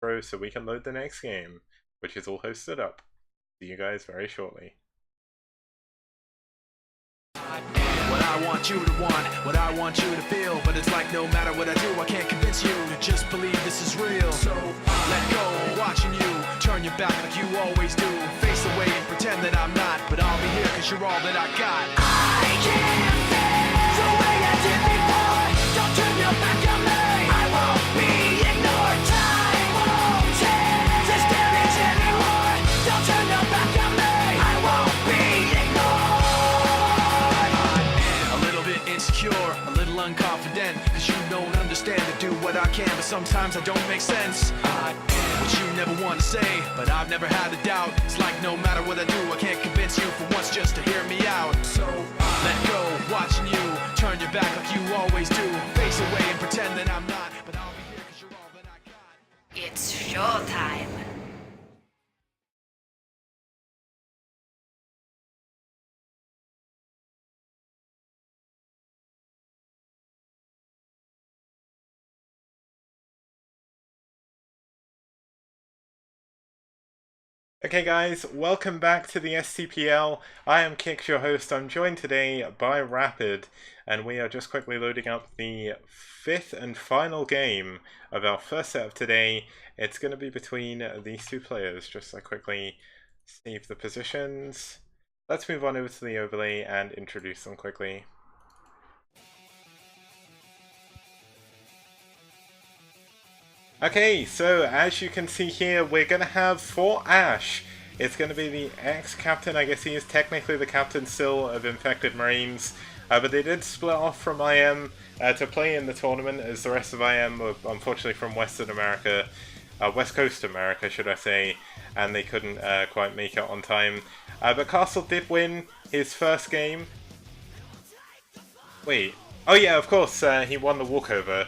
Pro so we can load the next game, which is all hosted up. See you guys very shortly. What I want you to want, what I want you to feel. But it's like no matter what I do, I can't convince you to just believe this is real. So let go, I'm watching you, turn your back like you always do. Face away and pretend that I'm not, but I'll be here cause you're all that I got. I can't feel the way I did before. Don't turn your back on me, I won't be ignored. Time won't take this damage anymore. Don't turn your back on me, I won't be ignored. A little bit insecure, a little unconfident, cause you don't understand to do what I can, but sometimes I don't make sense. What you never want to say, but I've never had a doubt. It's like no matter what I do, I can't convince you for once just to hear me out. So let go, watching you, turn your back like you always do. Face away and pretend that I'm not, but I'll be here cause you're all that I got. It's showtime. Okay guys, welcome back to the STPL. I am Kix, your host. I'm joined today by Rapid, and we are just quickly loading up the fifth and final game of our first set of today. It's going to be between these two players. Just so quickly save the positions. Let's move on over to the overlay and introduce them quickly. Okay, so as you can see here, we're going to have for aSh, it's going to be the ex-captain. I guess he is technically the captain still of Infected Marines, but they did split off from IM to play in the tournament, as the rest of IM were unfortunately from Western America, West Coast America should I say, and they couldn't quite make it on time. But Castle did win his first game. Wait, oh yeah, of course, he won the walkover.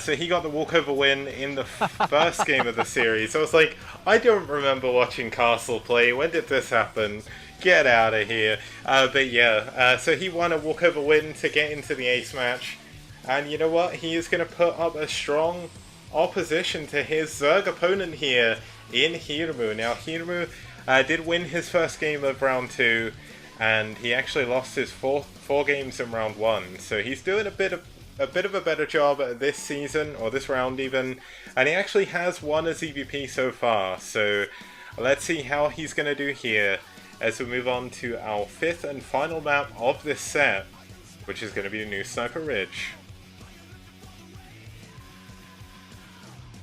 So he got the walkover win in the first game of the series. So I was like, I don't remember watching Castle play. When did this happen? Get out of here. But yeah, so he won a walkover win to get into the ace match. And you know what? He is going to put up a strong opposition to his Zerg opponent here in Hirmu. Now, Hirmu did win his first game of round 2. And he actually lost his four games in round 1. So he's doing a bit of a better job this season, or this round even, and he actually has won a ZVP so far, so let's see how he's going to do here as we move on to our fifth and final map of this set, which is going to be New Sniper Ridge.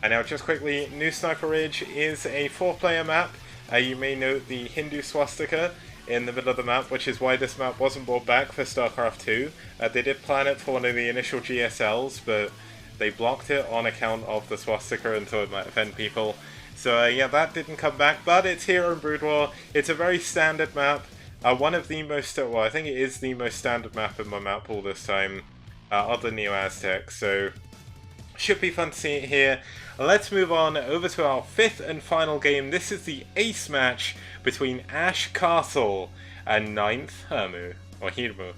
And now just quickly, New Sniper Ridge is a 4-player map. You may note the Hindu swastika in the middle of the map, which is why this map wasn't brought back for StarCraft 2. They did plan it for one of the initial GSLs, but they blocked it on account of the swastika and thought it might offend people. So yeah, that didn't come back, but it's here in Brood War. It's a very standard map. One of the most, well, I think it is the most standard map in my map pool this time, other than Neo Aztec, so should be fun to see it here. Let's move on over to our fifth and final game. This is the ace match between aSh Castle and 9th Hirmu, or Hirmu.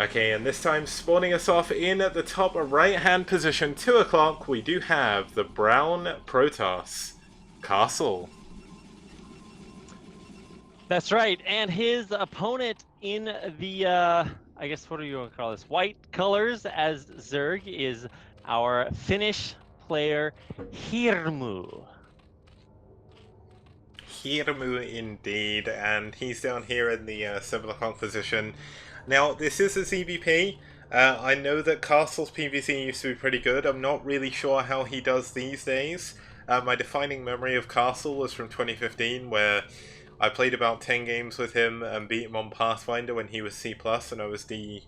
Okay, and this time spawning us off in at the top right hand position, 2 o'clock, we do have the brown Protoss, Castle. That's right, and his opponent in the, I guess, what do you want to call this? White colors as Zerg is our Finnish player, Hirmu. Hirmu indeed, and he's down here in the 7 o'clock position. Now, this is a ZVP. I know that Castle's PvC used to be pretty good. I'm not really sure how he does these days. My defining memory of Castle was from 2015, where I played about 10 games with him and beat him on Pathfinder when he was C+, and I was D+,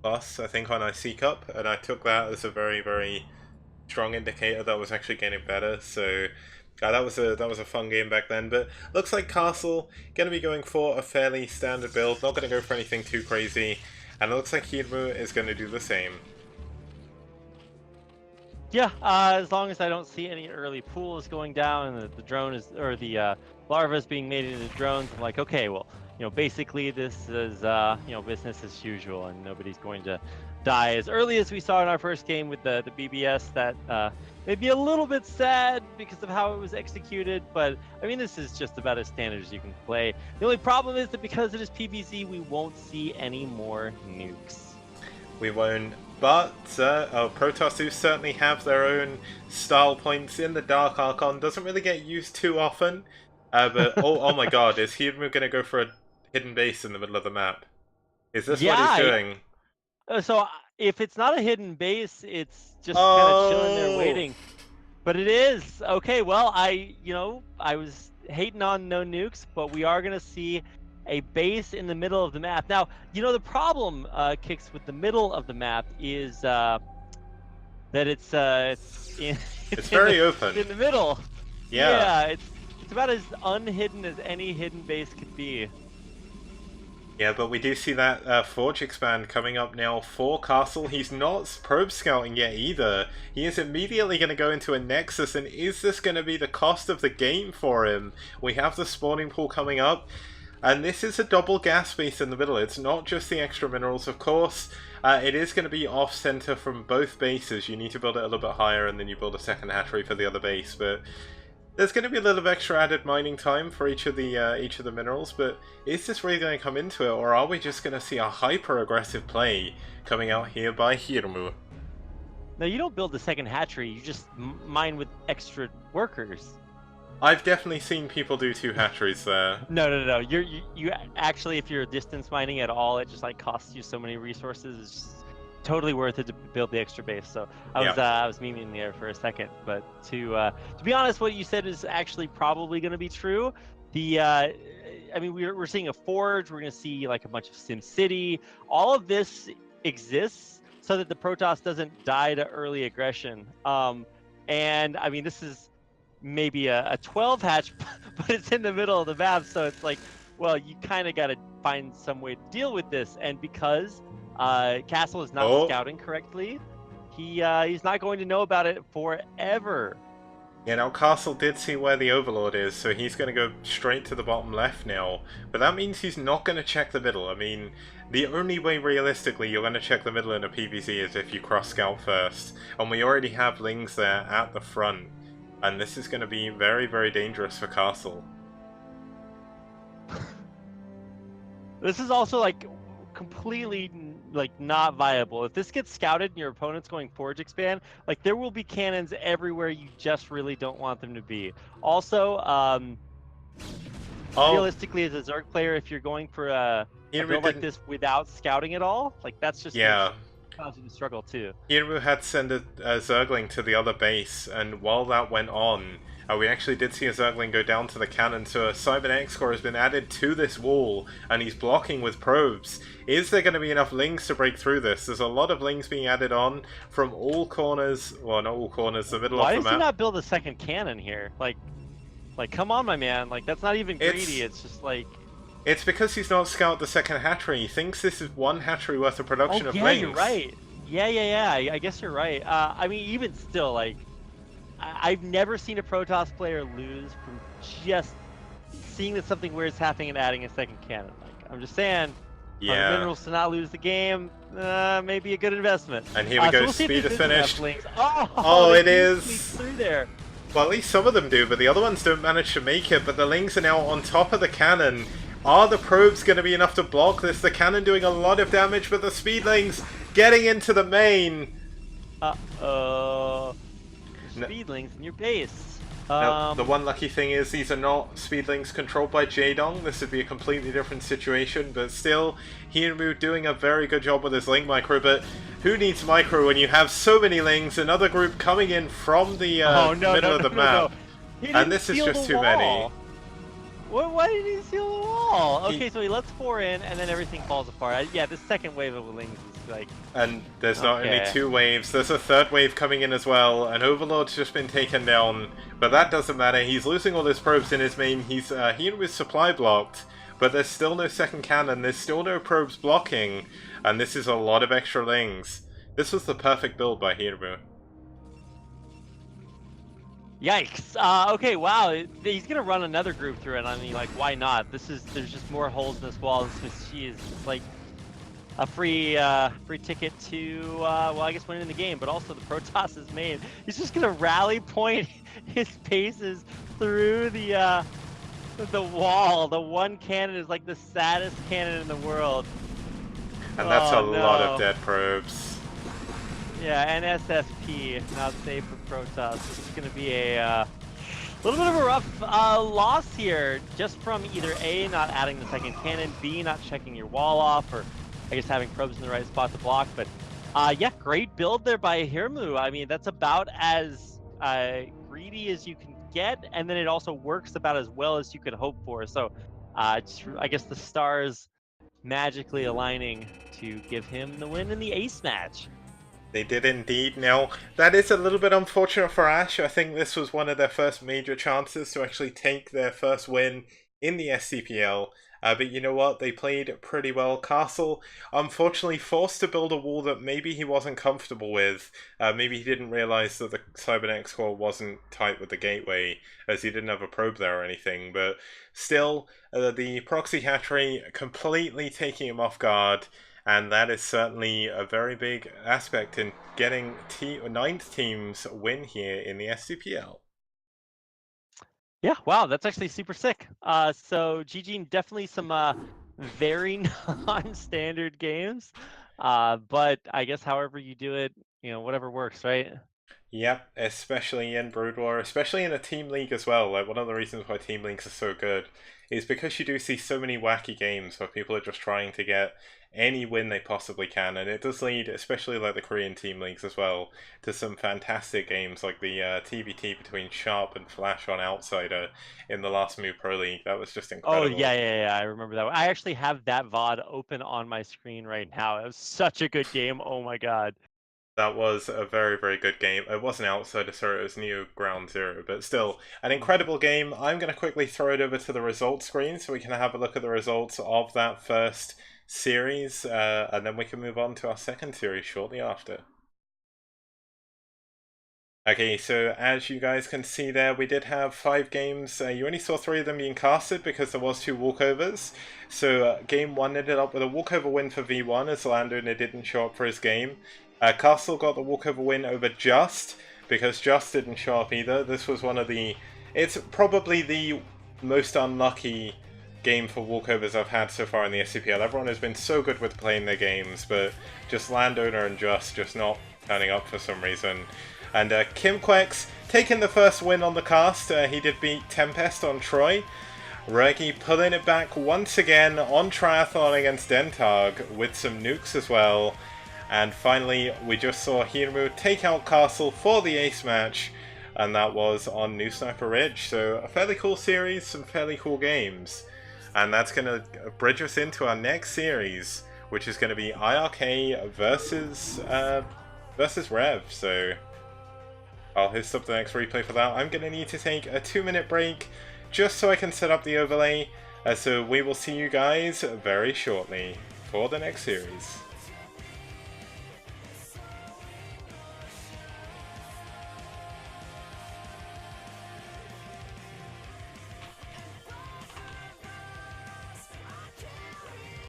I think, on IC Cup, and I took that as a very, very strong indicator that I was actually getting better, so that was a fun game back then. But looks like Castle going to be going for a fairly standard build, not going to go for anything too crazy, and it looks like Hirmu is going to do the same. Yeah, as long as I don't see any early pools going down and the drone is, or the larva is being made into drones, I'm like, okay, well, basically this is business as usual, and nobody's going to die as early as we saw in our first game with the BBS. That may be a little bit sad because of how it was executed, but I mean, this is just about as standard as you can play. The only problem is that because it is PvZ, we won't see any more nukes. We won't, but Protoss do certainly have their own style points in the Dark Archon. Doesn't really get used too often, but oh my god, is Hirmu gonna go for a hidden base in the middle of the map? Is this what he's doing? So if it's not a hidden base, it's just kind of chilling there waiting. But it is. Okay, well, I was hating on no nukes, but we are going to see a base in the middle of the map. Now, the problem, Kicks, with the middle of the map is that it's very open. In the middle. Yeah, it's about as unhidden as any hidden base could be. Yeah, but we do see that Forge expand coming up now for Castle. He's not probe scouting yet either. He is immediately going to go into a Nexus, and is this going to be the cost of the game for him? We have the spawning pool coming up, and this is a double gas base in the middle. It's not just the extra minerals, of course. It is going to be off-center from both bases. You need to build it a little bit higher, and then you build a second hatchery for the other base, but there's going to be a little bit extra added mining time for each of the minerals, but is this really going to come into it, or are we just going to see a hyper-aggressive play coming out here by Hirmu? No, you don't build the second hatchery, you just mine with extra workers. I've definitely seen people do 2 hatcheries there. No. You actually, if you're distance mining at all, it just costs you so many resources. It's just totally worth it to build the extra base. So I was memeing there for a second, but to be honest, what you said is actually probably going to be true. I mean, we're seeing a Forge. We're going to see a bunch of Sim City. All of this exists so that the Protoss doesn't die to early aggression. And I mean, this is maybe a 12 hatch, but it's in the middle of the map, so it's well, you kind of got to find some way to deal with this. And because Castle is not scouting correctly, he's not going to know about it forever. Castle did see where the Overlord is, so he's going to go straight to the bottom left now. But that means he's not going to check the middle. I mean, the only way realistically you're going to check the middle in a PvZ is if you cross-scout first. And we already have Lings there at the front. And this is going to be very, very dangerous for Castle. This is also completely not viable. If this gets scouted and your opponent's going Forge expand, there will be cannons everywhere. You just really don't want them to be. Also, realistically, as a Zerg player, if you're going for a build like this without scouting at all, that's just causing a struggle too. Hirmu had sent a Zergling to the other base, and while that went on, we actually did see a Zergling go down to the cannon, so a Cybernetic score has been added to this wall, and he's blocking with probes. Is there going to be enough Lings to break through this? There's a lot of Lings being added on from all corners, well, not all corners, the middle of the map. Why does he not build a second cannon here? Come on, my man, that's not even greedy, it's just It's because he's not scouted the second hatchery. He thinks this is 1 hatchery worth of production of Lings. You're right. Yeah, I guess you're right. I mean, even still, I've never seen a Protoss player lose from just seeing that something weird is happening and adding a second cannon. I'm just saying, minerals to not lose the game, maybe a good investment. And here we go, so speed is finished. Oh, it is. Through there. Well, at least some of them do, but the other ones don't manage to make it. But the Lings are now on top of the cannon. Are the probes going to be enough to block this? The cannon doing a lot of damage, but the Speedlings getting into the main. Speedlings in your base. Now, the one lucky thing is these are not Speedlings controlled by Jaedong. This would be a completely different situation, but still, Hirmu doing a very good job with his Ling micro, but who needs micro when you have so many Lings? Another group coming in from the middle of the map. And this is just too many. Why did he seal the wall? Okay, so he lets 4 in, and then everything falls apart. Yeah, the second wave of Lings is And there's not only 2 waves, there's a 3rd wave coming in as well, and Overlord's just been taken down. But that doesn't matter, he's losing all his probes in his main, he's with supply blocked, but there's still no second cannon, there's still no probes blocking, and this is a lot of extra Lings. This was the perfect build by Hirmu. Yikes. Okay, wow. He's gonna run another group through it. I mean, like, why not? There's just more holes in this wall. It's like a free ticket to, well, I guess winning the game, but also the Protoss is made. He's just gonna rally point his paces through the wall. The one cannon is like the saddest cannon in the world. And that's a Oh, lot of no. dead probes. Yeah, and SSP, not safe for Protoss. This is going to be a little bit of a rough loss here, just from either A, not adding the second cannon, B, not checking your wall off, or I guess having probes in the right spot to block. But yeah, great build there by Hirmu. I mean, that's about as greedy as you can get, and then it also works about as well as you could hope for. So I guess the stars magically aligning to give him the win in the ace match. They did indeed. Now, that is a little bit unfortunate for aSh. I think this was one of their first major chances to actually take their first win in the STPL. But you know what? They played pretty well. Castle, unfortunately, forced to build a wall that maybe he wasn't comfortable with. Maybe he didn't realize that the Cybernetic core wasn't tight with the gateway, as he didn't have a probe there or anything. But still, the proxy hatchery completely taking him off guard. And that is certainly a very big aspect in getting 9thTeam's win here in the STPL. Yeah, wow, that's actually super sick. So GG, definitely some very non-standard games, but I guess however you do it, whatever works, right? Yep, especially in Brood War, especially in a team league as well. Like, one of the reasons why team leagues are so good is because you do see so many wacky games where people are just trying to get any win they possibly can, and it does lead, especially like the Korean team leagues as well, to some fantastic games like the TBT between Sharp and Flash on Outsider in the last Move Pro League. That was just Oh incredible. yeah, I remember that one. I actually have that VOD open on my screen right now. It was such a good game. Oh my god. That was a very, very good game. It wasn't Outsider, sorry, it was New Ground Zero, but still, an incredible game. I'm going to quickly throw it over to the results screen so we can have a look at the results of that first series, and then we can move on to our second series shortly after. Okay, so as you guys can see there, we did have 5 games. You only saw 3 of them being casted because there was 2 walkovers. So game 1 ended up with a walkover win for V1 as Landowner didn't show up for his game. Castle got the walkover win over Just because Just didn't show up either. This was one of the... It's probably the most unlucky game for walkovers I've had so far in the SCPL. Everyone has been so good with playing their games, but just Landowner and just not turning up for some reason. And Kimquex taking the first win on the cast. He did beat Tempest on Troy. Reggie pulling it back once again on Triathlon against Dentag with some nukes as well. And finally, we just saw Hirmu take out Castle for the ace match, and that was on New Sniper Ridge. So a fairly cool series, some fairly cool games. And that's going to bridge us into our next series, which is going to be IRK versus Rev. So I'll host up the next replay for that. I'm going to need to take a 2-minute break just so I can set up the overlay. So we will see you guys very shortly for the next series.